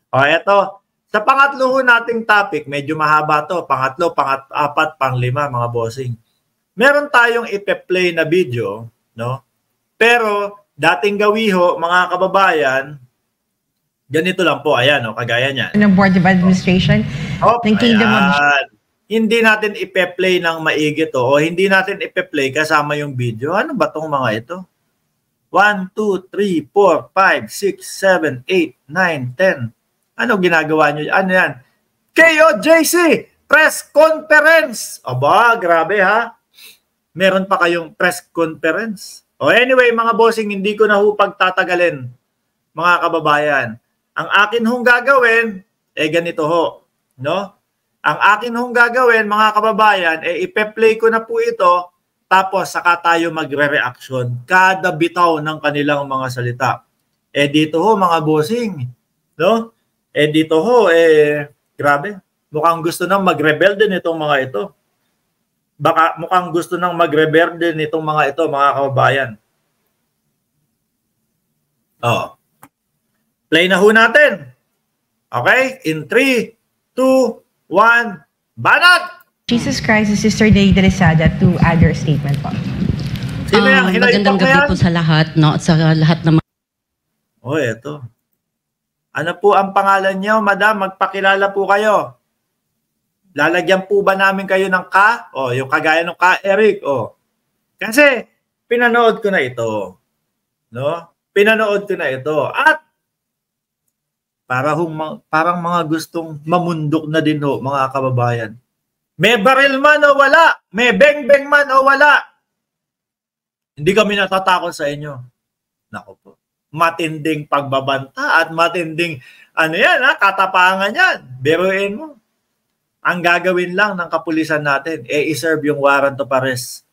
O, eto. Sa pangatlo ho nating topic, medyo mahaba to. Pangatlo, pang-apat, pang-lima, mga bossing. Meron tayong ipe-play na video, no? Pero, dating gawi ho, mga kababayan, ganito lang po, ayan, o, kagaya niyan. Ng Board of Administration ng Kingdom of... Hindi natin ipe-play ng maigi to, o hindi natin ipe-play kasama yung video. Ano ba tong mga ito? 1, 2, 3, 4, 5, 6, 7, 8, 9, 10. Ano ginagawa nyo? Ano yan? KOJC! Press Conference! Aba, grabe ha? Meron pa kayong press conference? O anyway, mga bossing, hindi ko na ho pagtatagalin, mga kababayan. Ang akin hong gagawin, ganito ho. No? Ang akin hong gagawin, mga kababayan, ipe-play ko na po ito, tapos saka tayo magre-reaction kada bitaw ng kanilang mga salita. Dito ho, mga bossing, no? Dito ho, grabe, mukhang gusto nang mag-rebel din itong mga ito. Baka mukhang gusto nang mag-rebel din itong mga ito, mga kababayan. Play na ho natin. Okay? In 3, 2, 1, banat! Jesus Christ is Sister Day de Lesada to add your statement po. Sino yan? Magandang gabi po sa lahat, no? At sa lahat ng... Eto. Ano po ang pangalan niyo, madam? Magpakilala po kayo. Lalagyan po ba namin kayo ng ka? Yung kagaya ng ka, Eric. Kasi, pinanood ko na ito. No? Pinanood ko na ito. At, parang mga gustong mamundok na din ho, mga kababayan. May baril man o wala, may beng-beng man o wala, hindi kami natatakot sa inyo. Naku po, matinding pagbabanta at matinding, katapangan yan. Biruin mo. Ang gagawin lang ng kapulisan natin, i-serve yung warrant of arrest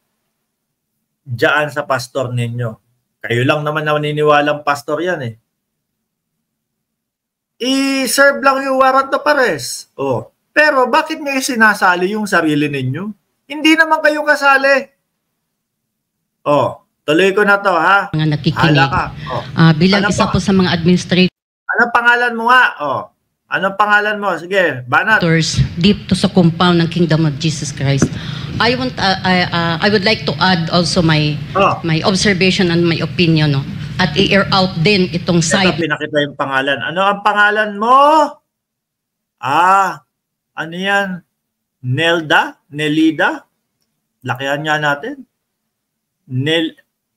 diyan sa pastor ninyo. Kayo lang naman na naniniwalang pastor yan I-serve lang yung warrant of arrest. Pero bakit nyo sinasali yung sarili ninyo? Hindi naman kayo kasali. Tuloy ko na to, ha? Mga nakikinig. Bilang isa po sa mga administrators. Anong pangalan mo nga? Anong pangalan mo? Sige, banat. Dito sa compound ng Kingdom of Jesus Christ. I would like to add also my observation and my opinion, no? At i-air out din itong side. Ito, pinakita yung pangalan. Ano ang pangalan mo? Ano yan? Nelda? Nelida? Lakihan nga natin.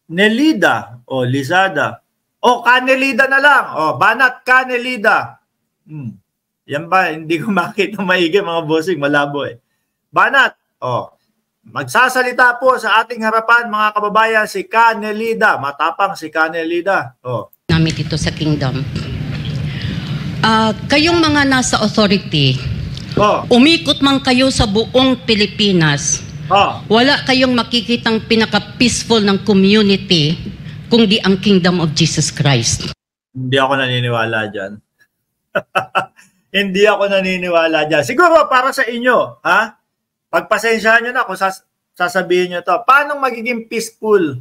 Nelida o Lizada. Canelida na lang. Banat Canelida. Yan ba? Hindi ko makita maigi, mga bossing. Malabo Banat. Magsasalita po sa ating harapan, mga kababayan, si Canelida. Matapang si Canelida. Namin dito sa Kingdom. Kayong mga nasa authority, umikot man kayo sa buong Pilipinas, wala kayong makikitang pinaka-peaceful ng community kundi ang Kingdom of Jesus Christ. Hindi ako naniniwala dyan. Hindi ako naniniwala dyan. Siguro para sa inyo, ha? Pagpasensyahan nyo na kung sasabihin nyo to. Paano magiging peaceful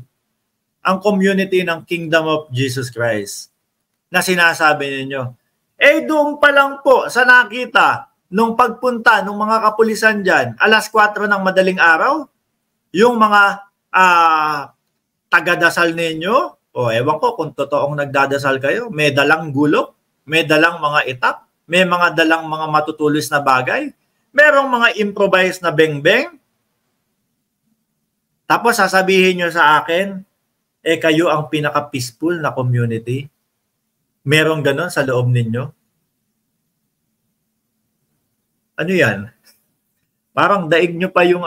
ang community ng Kingdom of Jesus Christ na sinasabi ninyo? Doon pa lang po sa nakita nung pagpunta ng mga kapulisan dyan, alas 4 ng madaling araw, yung mga taga-dasal ninyo, ewan ko kung totoong nagdadasal kayo, may dalang gulok, may dalang mga itak, may mga dalang mga matutulis na bagay, merong mga improvised na beng-beng. Tapos sasabihin nyo sa akin, kayo ang pinaka-peaceful na community. Merong ganon sa loob ninyo? Ano yan? Parang daig nyo pa yung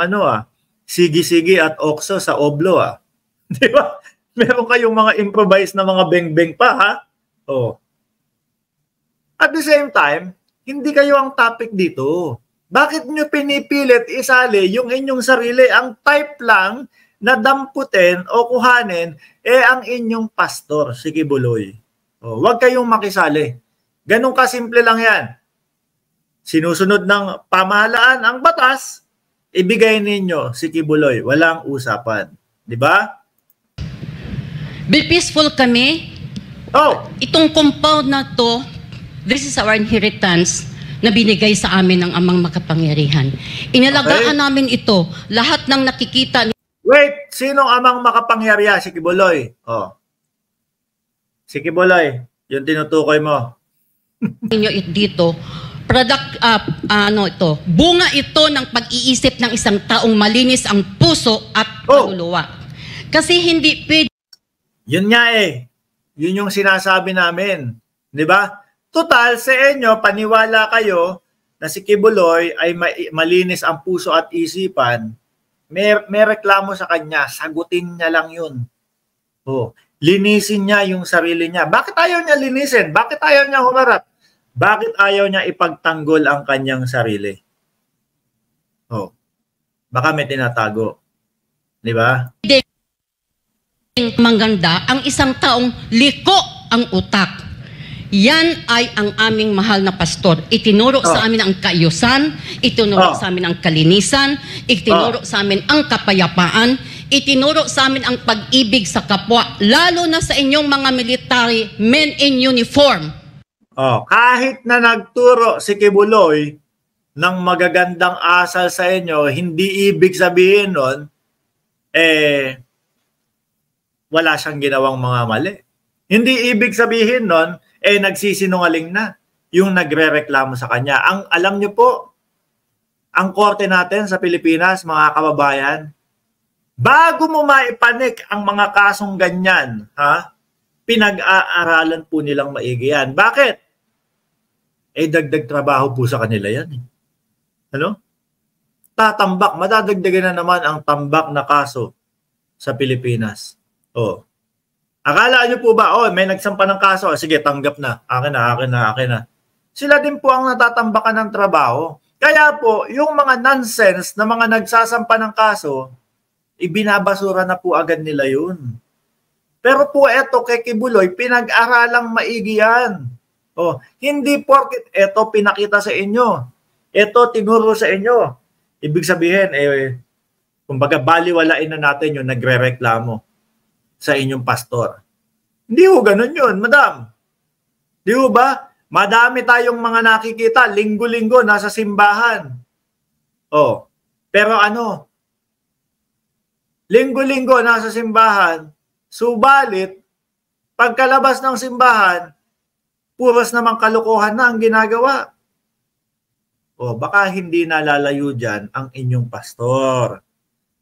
sigi-sigi at okso sa oblo Di ba? Meron kayong mga improvised na mga beng-beng pa ha? At the same time, hindi kayo ang topic dito. Bakit nyo pinipilit isali yung inyong sarili? Ang type lang na damputin o kuhanin, ang inyong pastor, si Kibuloy. Huwag kayong makisali. Ganun kasimple lang yan. Sinusunod ng pamahalaan ang batas, ibigay ninyo si Kibuloy. Walang usapan. Di ba? Be peaceful kami. Itong compound na to, This is our inheritance na binigay sa amin ng amang makapangyarihan. Inalagaan namin ito. Lahat ng nakikita. Wait, sinong amang makapangyarihan? Si Kibuloy. Oh. Si Kibuloy, yung tinutukoy mo. Inyo dito, bunga ito ng pag-iisip ng isang taong malinis ang puso at kaluluwa. Kasi hindi pwede. Yun nga eh. Yun yung sinasabi namin. Di ba? Total, sa inyo, paniwala kayo na si Kibuloy ay malinis ang puso at isipan. May reklamo sa kanya, sagutin niya lang yun. Oh, linisin niya yung sarili niya. Bakit ayaw niya linisin? Bakit ayaw niya humarap? Bakit ayaw niya ipagtanggol ang kanyang sarili? Oh, baka may tinatago. Di ba? Maganda ang isang taong liko ang utak. Yan ay ang aming mahal na pastor. Itinuro sa amin ang kaayusan, itinuro sa amin ang kalinisan, itinuro sa amin ang kapayapaan, itinuro sa amin ang pag-ibig sa kapwa, lalo na sa inyong mga military men in uniform. Kahit na nagturo si Kibuloy ng magagandang asal sa inyo, hindi ibig sabihin nun, wala siyang ginawang mga mali. Hindi ibig sabihin nun, nagsisinungaling na yung nagrereklamo sa kanya. Alam niyo po, ang korte natin sa Pilipinas, mga kababayan, bago mo maipanik ang mga kasong ganyan, pinag-aaralan po nilang maigi yan. Bakit? Dagdag trabaho po sa kanila yan. Ano? Tatambak, madadagdagan na naman ang tambak na kaso sa Pilipinas. Akala nyo po ba, may nagsampa ng kaso, sige, tanggap na. Akin na. Sila din po ang natatambakan ng trabaho. Kaya po, yung mga nonsense na mga nagsasampa ng kaso, ibinabasura na po agad nila yun. Pero po eto kay Kibuloy, pinag-aralang maigi yan. Hindi porket eto pinakita sa inyo. Eto tinuro sa inyo. Ibig sabihin, kumbaga baliwalain na natin yung nagre-reklamo sa inyong pastor. Hindi ho ganun yun, madam. Di ho ba? Madami tayong mga nakikita, linggo-linggo nasa simbahan. Pero linggo-linggo nasa simbahan, subalit, pagkalabas ng simbahan, puros namang kalokohan na ang ginagawa. Baka hindi nalalayo dyan ang inyong pastor.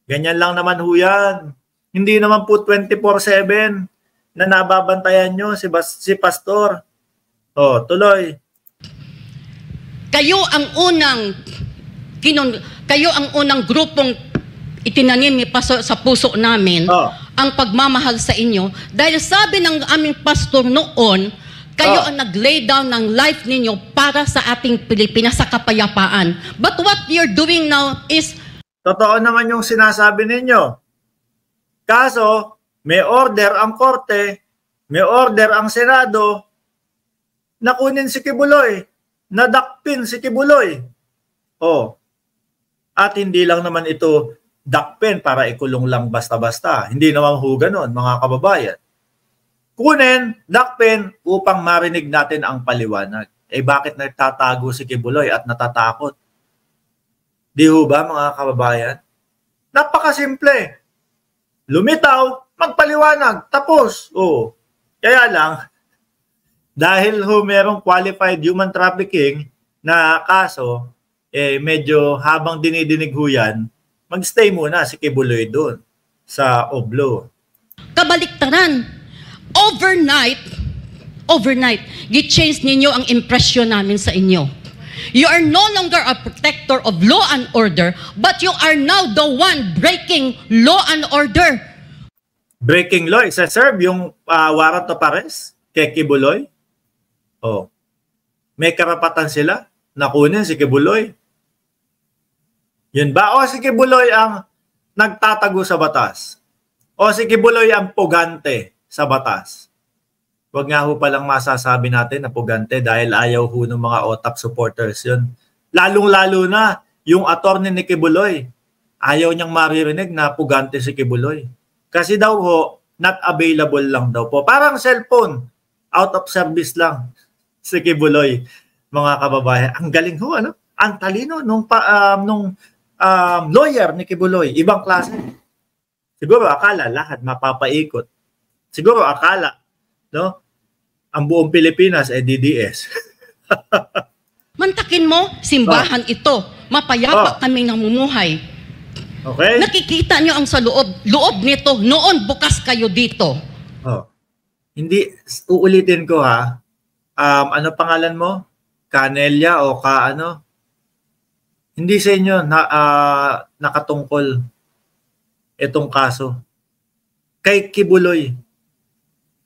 Ganyan lang naman ho yan. Hindi naman po 24/7 na nababantayan nyo si pastor. Tuloy. Kayo ang unang grupong itinanim ni pastor sa puso namin ang pagmamahal sa inyo dahil sabi ng aming pastor noon, kayo ang nag-lay down ng life ninyo para sa ating Pilipinas sa kapayapaan. But what you're doing now is totoo naman yung sinasabi ninyo. Kaso, may order ang korte, may order ang Senado, nakunin si Kibuloy, nadakpin si Kibuloy. At hindi lang naman ito dakpin para ikulong lang basta-basta. Hindi naman ho ganon, mga kababayan. Kunin, dakpin, upang marinig natin ang paliwanag. Bakit nagtatago si Kibuloy at natatakot? Di ho ba, mga kababayan? Napakasimple. Lumitaw, magpaliwanag, tapos. Kaya lang, dahil merong qualified human trafficking na kaso, medyo habang dinidinig ho yan, mag-stay muna si Kibuloy doon sa Oblo. Kabaliktaran. Overnight, gi-change ninyo ang impression namin sa inyo. You are no longer a protector of law and order, but you are now the one breaking law and order. Breaking law, isa-serve yung warrant of arrest kay Kibuloy? May karapatan sila na kunin si Kibuloy? Yun ba? Si Kibuloy ang nagtatago sa batas? Si Kibuloy ang pugante sa batas? Huwag nga ho palang masasabi natin na pugante dahil ayaw ho ng mga OTAP supporters yun. Lalong-lalo na yung attorney ni Kibuloy. Ayaw niyang maririnig na pugante si Kibuloy. Kasi daw ho, not available lang daw po. Parang cellphone, out of service lang. Si Kibuloy, mga kababayan. Ang galing ho, ano? Ang talino nung lawyer ni Kibuloy. Ibang klase. Siguro akala lahat mapapaikot. Siguro akala, no? Ang buong Pilipinas ay DDS. Mantakin mo, simbahan ito. Mapayapa kaming namumuhay. Okay? Nakikita nyo ang sa loob nito. Noon, bukas kayo dito. Hindi, uulitin ko ha. Ano pangalan mo? Canelia o ano? Hindi sa inyo nakatungkol itong kaso. Kay Kibuloy.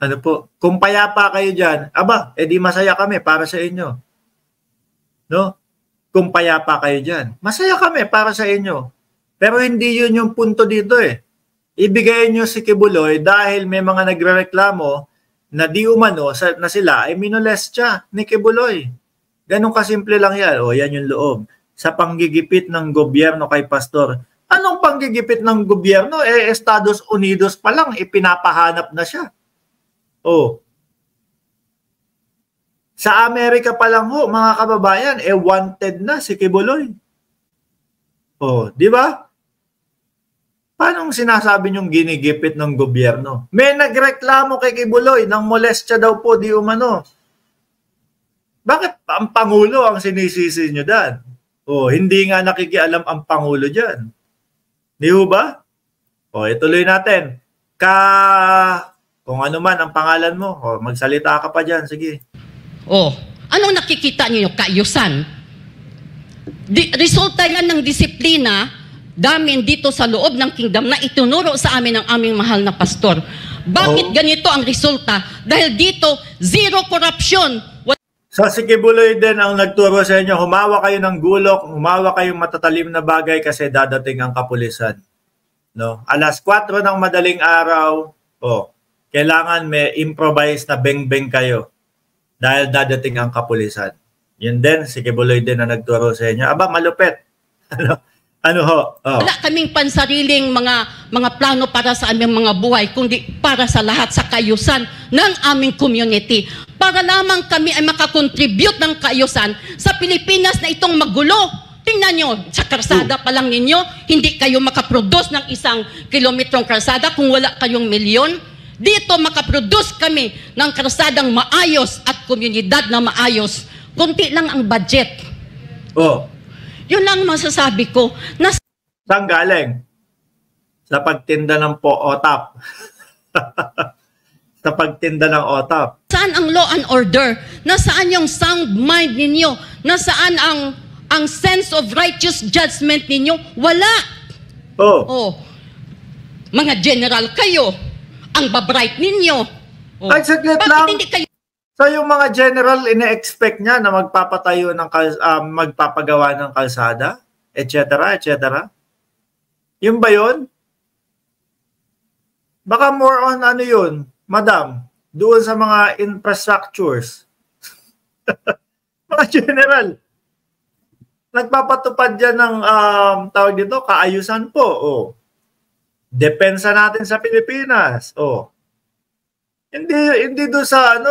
Ano po? Kung payapa kayo dyan, edi masaya kami para sa inyo. No? Kung payapa kayo dyan, masaya kami para sa inyo. Pero hindi yun yung punto dito eh. Ibigay nyo si Kibuloy dahil may mga nagrereklamo na di umano na sila ay minolestya ni Kibuloy. Ganun kasimple lang yan. Yan yung loob. Sa panggigipit ng gobyerno kay Pastor. Anong panggigipit ng gobyerno? Estados Unidos pa lang, ipinapahanap na siya. Sa Amerika pa lang ho, mga kababayan, wanted na si Kibuloy. Di ba? Paano sinasabi niyong ginigipit ng gobyerno? May nagreklamo kay Kibuloy ng molestya daw po, di umano. Bakit ang Pangulo ang sinisisi niyo dyan? Hindi nga nakikialam ang Pangulo dyan. Di ba? Ituloy natin. Kung ano man ang pangalan mo, magsalita ka pa dyan, sige. Anong nakikita niyo? Kaayusan. Resulta yan ng disiplina damin dito sa loob ng kingdom na itunuro sa amin ng aming mahal na pastor. Bakit ganito ang resulta? Dahil dito, zero corruption. So si Kibuloy din ang nagturo sa inyo, humawa kayo ng gulok, humawa kayong matatalim na bagay kasi dadating ang kapulisan. No? Alas 4 ng madaling araw, kailangan may improvise na beng-beng kayo dahil dadating ang kapulisan. Yun din, si Kibuloy din na nagturo sa inyo. Malupit. Wala kaming pansariling mga plano para sa aming mga buhay, kundi para sa lahat sa kaayusan ng aming community. Para lamang kami ay makakontribute ng kaayusan sa Pilipinas na itong magulo. Tingnan nyo, sa kalsada pa lang ninyo, hindi kayo makaproduce ng 1 kilometrong kalsada kung wala kayong milyon. Dito makaproduce kami ng kalsadang maayos at komunidad na maayos. Kunti lang ang budget. Yun lang masasabi ko. Saan galing? Sa pagtinda ng OTAP. Sa pagtinda ng OTAP. Saan ang law and order? Nasaan yung sound mind ninyo? Nasaan ang sense of righteous judgment ninyo? Wala. Mga general kayo. Ang babright ninyo. Ay, saglit lang. Hindi kayo... So yung mga general, ine-expect niya na magpapatayo ng magpapagawa ng kalsada, etc., etc. Yung ba yun? Baka more on yun, madam, doon sa mga infrastructures. Mga general. Nagpapatupad dyan ng tawag dito, kaayusan po. Depensa natin sa Pilipinas. Hindi doon sa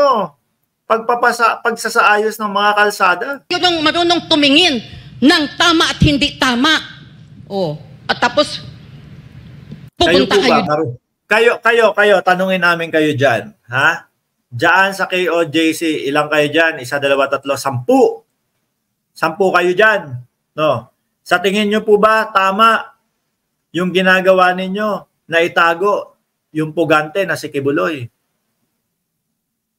pagsasaayos ng mga kalsada. Yung marunong tumingin ng tama at hindi tama. At tapos pupunta kayo, tanungin namin kayo dyan. Ha? Diyan sa KOJC, ilang kayo dyan? 1, 2, 3, 10. 10 kayo dyan. No? Sa tingin nyo po ba tama yung ginagawa ninyo na itago yung pugante na si Kibuloy?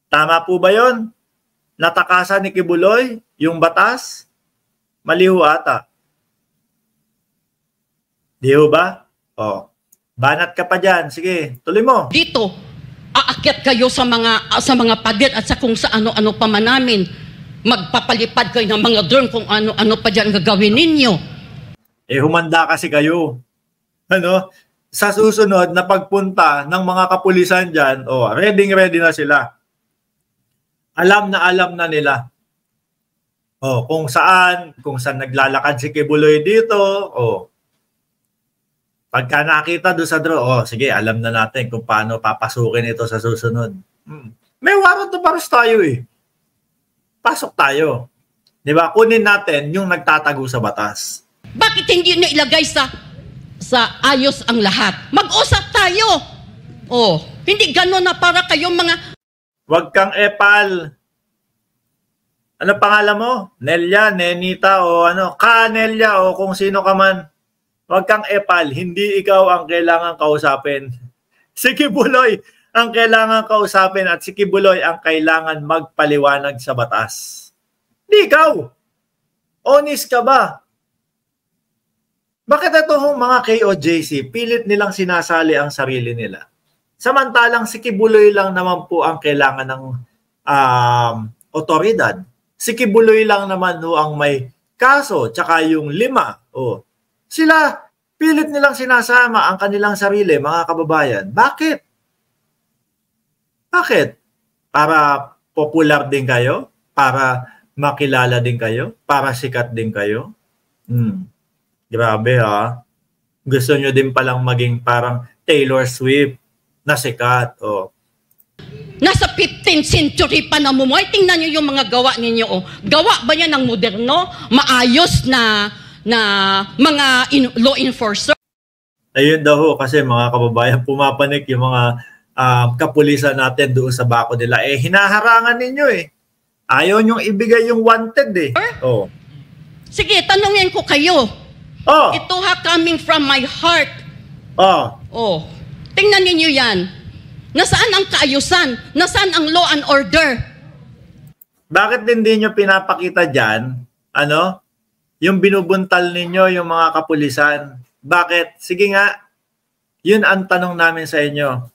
Tama po ba yun? Natakasan ni Kibuloy yung batas? Maliho ata. Di ba? Banat ka pa dyan. Sige, tuloy mo. Dito, aakyat kayo sa mga pader at sa kung sa ano-ano pa man namin. Magpapalipad kayo ng mga drone kung ano-ano pa dyan gagawin ninyo. Humanda kasi kayo. Sa susunod na pagpunta ng mga kapulisan dyan, ready na sila. Alam na nila. Kung saan naglalakad si Kibuloy dito, pagka nakita doon sa drone, sige, alam na natin kung paano papasukin ito sa susunod. May warrant of arrest tayo pasok tayo. Di ba? Kunin natin yung nagtatago sa batas. Bakit hindi nyo ilagay sa ayos ang lahat? Mag-usap tayo. Oh, hindi gano'n na para kayong mga... Huwag kang epal. Ano pangalan mo? Nelia, Nenita, o ano? Nelia, o kung sino ka man. Huwag kang epal. Hindi ikaw ang kailangan kausapin. Si Kibuloy ang kailangan kausapin at si Kibuloy ang kailangan magpaliwanag sa batas. Hindi ikaw. Honest ka ba? Bakit ito mga KOJC, pilit nilang sinasali ang sarili nila? Samantalang si Kibuloy lang naman po ang kailangan ng otoridad. Si Kibuloy lang naman ang may kaso, tsaka yung 5. Sila, pilit nilang sinasama ang kanilang sarili, mga kababayan. Bakit? Bakit? Para popular din kayo? Para makilala din kayo? Para sikat din kayo? Grabe ha. Gusto nyo din palang maging parang Taylor Swift na sikat. Nasa 15th century pa namumuhay. Tingnan nyo yung mga gawa ninyo. Gawa ba yan ng moderno? Maayos na mga law enforcer? Ayun daw kasi mga kababayan, pumapanik yung mga kapulisan natin doon sa bako nila. Hinaharangan ninyo Ayaw nyong ibigay yung wanted Sige, tanungin ko kayo. Ito coming from my heart. Tingnan ninyo yan. Nasaan ang kaayusan? Nasaan ang law and order? Bakit hindi nyo pinapakita dyan, yung binubuntal ninyo, yung mga kapulisan? Bakit? Sige nga, yun ang tanong namin sa inyo.